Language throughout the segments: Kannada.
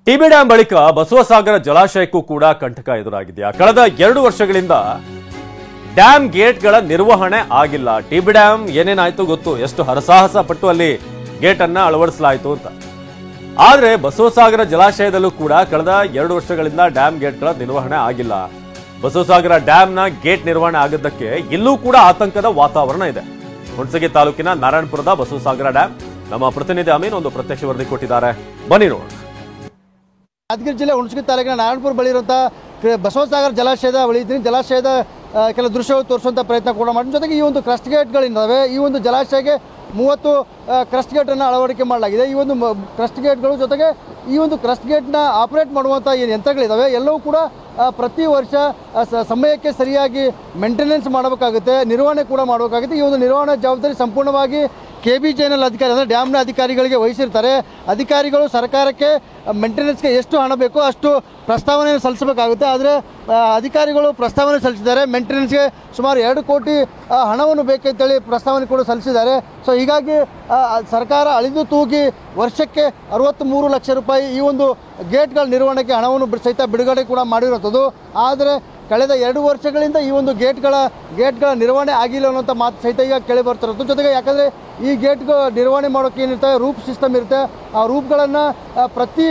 ಟಿಬಿ ಡ್ಯಾಂ ಬಳಿಕ ಬಸವಸಾಗರ ಜಲಾಶಯಕ್ಕೂ ಕೂಡ ಕಂಟಕ ಎದುರಾಗಿದೆಯಾ? ಕಳೆದ 2 ವರ್ಷಗಳಿಂದ ಡ್ಯಾಂ ಗೇಟ್ಗಳ ನಿರ್ವಹಣೆ ಆಗಿಲ್ಲ. ಟಿಬಿ ಡ್ಯಾಂ ಏನೇನಾಯ್ತು ಗೊತ್ತು, ಎಷ್ಟು ಹರಸಾಹಸ ಪಟ್ಟು ಅಲ್ಲಿ ಗೇಟ್ ಅನ್ನ ಅಳವಡಿಸಲಾಯಿತು ಅಂತ. ಆದ್ರೆ ಬಸವಸಾಗರ ಜಲಾಶಯದಲ್ಲೂ ಕೂಡ ಕಳೆದ 2 ವರ್ಷಗಳಿಂದ ಡ್ಯಾಂ ಗೇಟ್ಗಳ ನಿರ್ವಹಣೆ ಆಗಿಲ್ಲ. ಬಸವಸಾಗರ ಡ್ಯಾಂನ ಗೇಟ್ ನಿರ್ವಹಣೆ ಆಗದ್ದಕ್ಕೆ ಇಲ್ಲೂ ಕೂಡ ಆತಂಕದ ವಾತಾವರಣ ಇದೆ. ಹುಣಸಗಿ ತಾಲೂಕಿನ ನಾರಾಯಣಪುರದ ಬಸವಸಾಗರ ಡ್ಯಾಂ ನಮ್ಮ ಪ್ರತಿನಿಧಿ ಅಮೀನ್ ಒಂದು ಪ್ರತ್ಯಕ್ಷ ವರದಿ ಕೊಟ್ಟಿದ್ದಾರೆ, ಬನ್ನಿ ನೋಡೋಣ. ಯಾದಗಿರಿ ಜಿಲ್ಲೆ ಹುಣಸಗಿ ತಾಲೂಕಿನ ನಾರಾಯಣಪುರ ಬಳಿ ಇರುವಂತಹ ಬಸವಸಾಗರ ಜಲಾಶಯದ ಬಳಿ ಇದ್ದೀನಿ. ಜಲಾಶಯದ ಕೆಲವು ದೃಶ್ಯಗಳು ತೋರಿಸುವಂಥ ಪ್ರಯತ್ನ ಕೂಡ ಮಾಡಿ. ಜೊತೆಗೆ ಈ ಒಂದು ಕ್ರಸ್ಟ್ ಗೇಟ್ಗಳಿದ್ದಾವೆ. ಈ ಒಂದು ಜಲಾಶಯಕ್ಕೆ 30 ಕ್ರಸ್ಟ್ ಗೇಟನ್ನು ಅಳವಡಿಕೆ ಮಾಡಲಾಗಿದೆ. ಈ ಒಂದು ಕ್ರಸ್ಟ್ ಗೇಟ್ಗಳು ಜೊತೆಗೆ ಈ ಒಂದು ಕ್ರಸ್ಟ್ ಗೇಟ್ನ ಆಪರೇಟ್ ಮಾಡುವಂಥ ಏನು ಯಂತ್ರಗಳಿದ್ದಾವೆ ಎಲ್ಲವೂ ಕೂಡ ಪ್ರತಿ ವರ್ಷ ಸಮಯಕ್ಕೆ ಸರಿಯಾಗಿ ಮೇಂಟೆನೆನ್ಸ್ ಮಾಡಬೇಕಾಗುತ್ತೆ, ನಿರ್ವಹಣೆ ಕೂಡ ಮಾಡಬೇಕಾಗುತ್ತೆ. ಈ ಒಂದು ನಿರ್ವಹಣೆ ಜವಾಬ್ದಾರಿ ಸಂಪೂರ್ಣವಾಗಿ KBJNL ಅಧಿಕಾರಿ ಅಂದರೆ ಡ್ಯಾಮ್ನ ಅಧಿಕಾರಿಗಳಿಗೆ ವಹಿಸಿರ್ತಾರೆ. ಅಧಿಕಾರಿಗಳು ಸರ್ಕಾರಕ್ಕೆ ಮೇಂಟೆನೆನ್ಸ್ಗೆ ಎಷ್ಟು ಹಣ ಬೇಕೋ ಅಷ್ಟು ಪ್ರಸ್ತಾವನೆಯನ್ನು ಸಲ್ಲಿಸಬೇಕಾಗುತ್ತೆ. ಆದರೆ ಅಧಿಕಾರಿಗಳು ಪ್ರಸ್ತಾವನೆ ಸಲ್ಲಿಸಿದ್ದಾರೆ. ಮೇಂಟೆನೆನ್ಸ್ಗೆ ಸುಮಾರು 2 ಕೋಟಿ ಹಣವನ್ನು ಬೇಕಂತೇಳಿ ಪ್ರಸ್ತಾವನೆ ಕೂಡ ಸಲ್ಲಿಸಿದ್ದಾರೆ. ಸೊ ಹೀಗಾಗಿ ಸರ್ಕಾರ ಅಳಿದು ತೂಗಿ ವರ್ಷಕ್ಕೆ 63 ಲಕ್ಷ ರೂಪಾಯಿ ಈ ಒಂದು ಗೇಟ್ಗಳ ನಿರ್ವಹಣೆಗೆ ಹಣವನ್ನು ಸಹಿತ ಬಿಡುಗಡೆ ಕೂಡ ಮಾಡಿರುವಂಥದ್ದು. ಆದರೆ ಕಳೆದ 2 ವರ್ಷಗಳಿಂದ ಈ ಒಂದು ಗೇಟ್ಗಳ ನಿರ್ವಹಣೆ ಆಗಿಲ್ಲ ಅನ್ನೋಂಥ ಮಾತು ಸಹಿತ ಈಗ ಕೇಳಿ ಬರ್ತಿರೋದು. ಜೊತೆಗೆ ಯಾಕಂದರೆ ಈ ಗೇಟ್ಗಳು ನಿರ್ವಹಣೆ ಮಾಡೋಕ್ಕೆ ಏನಿರುತ್ತೆ ರೂಪ್ ಸಿಸ್ಟಮ್ ಇರುತ್ತೆ. ಆ ರೂಪ್ಗಳನ್ನು ಪ್ರತಿ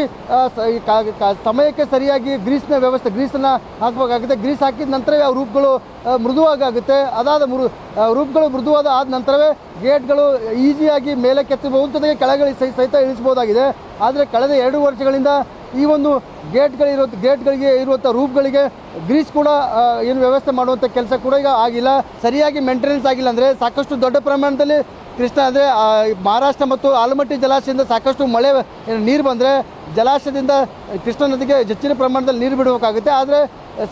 ಸಮಯಕ್ಕೆ ಸರಿಯಾಗಿ ಗ್ರೀಸನ್ನು ಹಾಕಬೇಕಾಗುತ್ತೆ. ಗ್ರೀಸ್ ಹಾಕಿದ ನಂತರವೇ ಆ ರೂಪ್ಗಳು ಮೃದುವಾಗುತ್ತೆ. ರೂಪ್ಗಳು ಮೃದುವಾದ ಆದ ನಂತರವೇ ಗೇಟ್ಗಳು ಈಸಿಯಾಗಿ ಮೇಲೆ ಕೆತ್ತಬಹುದು, ಜೊತೆಗೆ ಕೆಳಗೆ ಸಹಿತ ಇಳಿಸಬಹುದಾಗಿದೆ. ಆದರೆ ಕಳೆದ 2 ವರ್ಷಗಳಿಂದ ಈ ಒಂದು ಗೇಟ್ಗಳಿಗೆ ಇರುವಂಥ ರೂಪ್ಗಳಿಗೆ ಗ್ರೀಸ್ ಕೂಡ ಏನು ವ್ಯವಸ್ಥೆ ಮಾಡುವಂಥ ಕೆಲಸ ಕೂಡ ಈಗ ಆಗಿಲ್ಲ. ಸರಿಯಾಗಿ ಮೇಂಟೆನೆನ್ಸ್ ಆಗಿಲ್ಲ ಅಂದರೆ ಸಾಕಷ್ಟು ದೊಡ್ಡ ಪ್ರಮಾಣದಲ್ಲಿ ಕೃಷ್ಣ ಅಂದರೆ ಮಹಾರಾಷ್ಟ್ರ ಮತ್ತು ಆಲಮಟ್ಟಿ ಜಲಾಶಯದಿಂದ ಸಾಕಷ್ಟು ಮಳೆ ನೀರು ಬಂದರೆ ಜಲಾಶಯದಿಂದ ಕೃಷ್ಣಾ ನದಿಗೆ ಹೆಚ್ಚಿನ ಪ್ರಮಾಣದಲ್ಲಿ ನೀರು ಬಿಡಬೇಕಾಗುತ್ತೆ. ಆದರೆ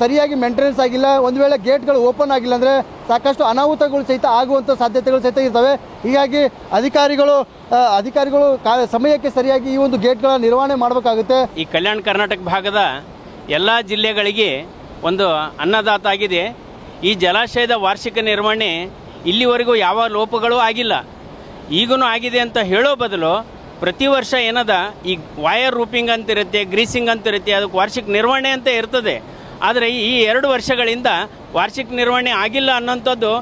ಸರಿಯಾಗಿ ಮೇಂಟೆನೆನ್ಸ್ ಆಗಿಲ್ಲ. ಒಂದು ವೇಳೆ ಗೇಟ್ಗಳು ಓಪನ್ ಆಗಿಲ್ಲ ಅಂದರೆ ಸಾಕಷ್ಟು ಅನಾಹುತಗಳು ಸಹಿತ ಆಗುವಂಥ ಸಾಧ್ಯತೆಗಳು ಸಹಿತ ಇರ್ತವೆ. ಹೀಗಾಗಿ ಅಧಿಕಾರಿಗಳು ಸಮಯಕ್ಕೆ ಸರಿಯಾಗಿ ಈ ಒಂದು ಗೇಟ್ಗಳ ನಿರ್ವಹಣೆ ಮಾಡಬೇಕಾಗುತ್ತೆ. ಈ ಕಲ್ಯಾಣ ಕರ್ನಾಟಕ ಭಾಗದ ಎಲ್ಲ ಜಿಲ್ಲೆಗಳಿಗೆ ಒಂದು ಅನ್ನದಾತ ಆಗಿದೆ. ಈ ಜಲಾಶಯದ ವಾರ್ಷಿಕ ನಿರ್ವಹಣೆ ಇಲ್ಲಿವರೆಗೂ ಯಾವ ಲೋಪಗಳು ಆಗಿಲ್ಲ. ಈಗೂ ಆಗಿದೆ ಅಂತ ಹೇಳೋ ಬದಲು ಪ್ರತಿ ವರ್ಷ ಏನದ ಈ ವೈರ್ ರೂಪಿಂಗ್ ಅಂತಿರುತ್ತೆ, ಗ್ರೀಸಿಂಗ್ ಅಂತಿರುತ್ತೆ, ಅದಕ್ಕೆ ವಾರ್ಷಿಕ ನಿರ್ವಹಣೆ ಅಂತ ಇರ್ತದೆ. ಆದರೆ ಈ 2 ವರ್ಷಗಳಿಂದ ವಾರ್ಷಿಕ ನಿರ್ವಹಣೆ ಆಗಿಲ್ಲ ಅನ್ನೋಂಥದ್ದು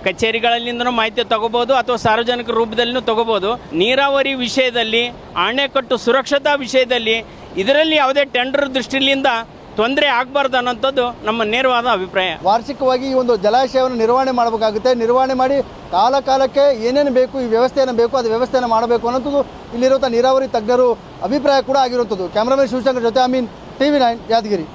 ಕಚೇರಿಗಳಿಂದನೂ ಮಾಹಿತಿ ತಗೋಬೋದು ಅಥವಾ ಸಾರ್ವಜನಿಕ ರೂಪದಲ್ಲಿನೂ ತಗೋಬೋದು. ನೀರಾವರಿ ವಿಷಯದಲ್ಲಿ, ಅಣೆಕಟ್ಟು ಸುರಕ್ಷತಾ ವಿಷಯದಲ್ಲಿ ಇದರಲ್ಲಿ ಯಾವುದೇ ಟೆಂಡರ್ ದೃಷ್ಟಿಯಿಂದ ತೊಂದರೆ ಆಗಬಾರ್ದು ಅನ್ನೋಂಥದ್ದು ನಮ್ಮ ನೇರವಾದ ಅಭಿಪ್ರಾಯ. ವಾರ್ಷಿಕವಾಗಿ ಈ ಒಂದು ಜಲಾಶಯವನ್ನು ನಿರ್ವಹಣೆ ಮಾಡಬೇಕಾಗುತ್ತೆ. ನಿರ್ವಹಣೆ ಮಾಡಿ ಕಾಲಕ್ಕೆ ಏನೇನು ಬೇಕು, ಈ ವ್ಯವಸ್ಥೆಯನ್ನು ಬೇಕು, ಅದು ವ್ಯವಸ್ಥೆಯನ್ನು ಮಾಡಬೇಕು ಅನ್ನೋಂಥದ್ದು ಇಲ್ಲಿರುವಂಥ ನೀರಾವರಿ ತಜ್ಞರು ಅಭಿಪ್ರಾಯ ಕೂಡ ಆಗಿರುವಂಥದ್ದು. ಕ್ಯಾಮ್ರಾಮನ್ ಶಿವಶಂಕರ್ ಜೊತೆ ಅಮೀನ್, TV9 ಯಾದಗಿರಿ.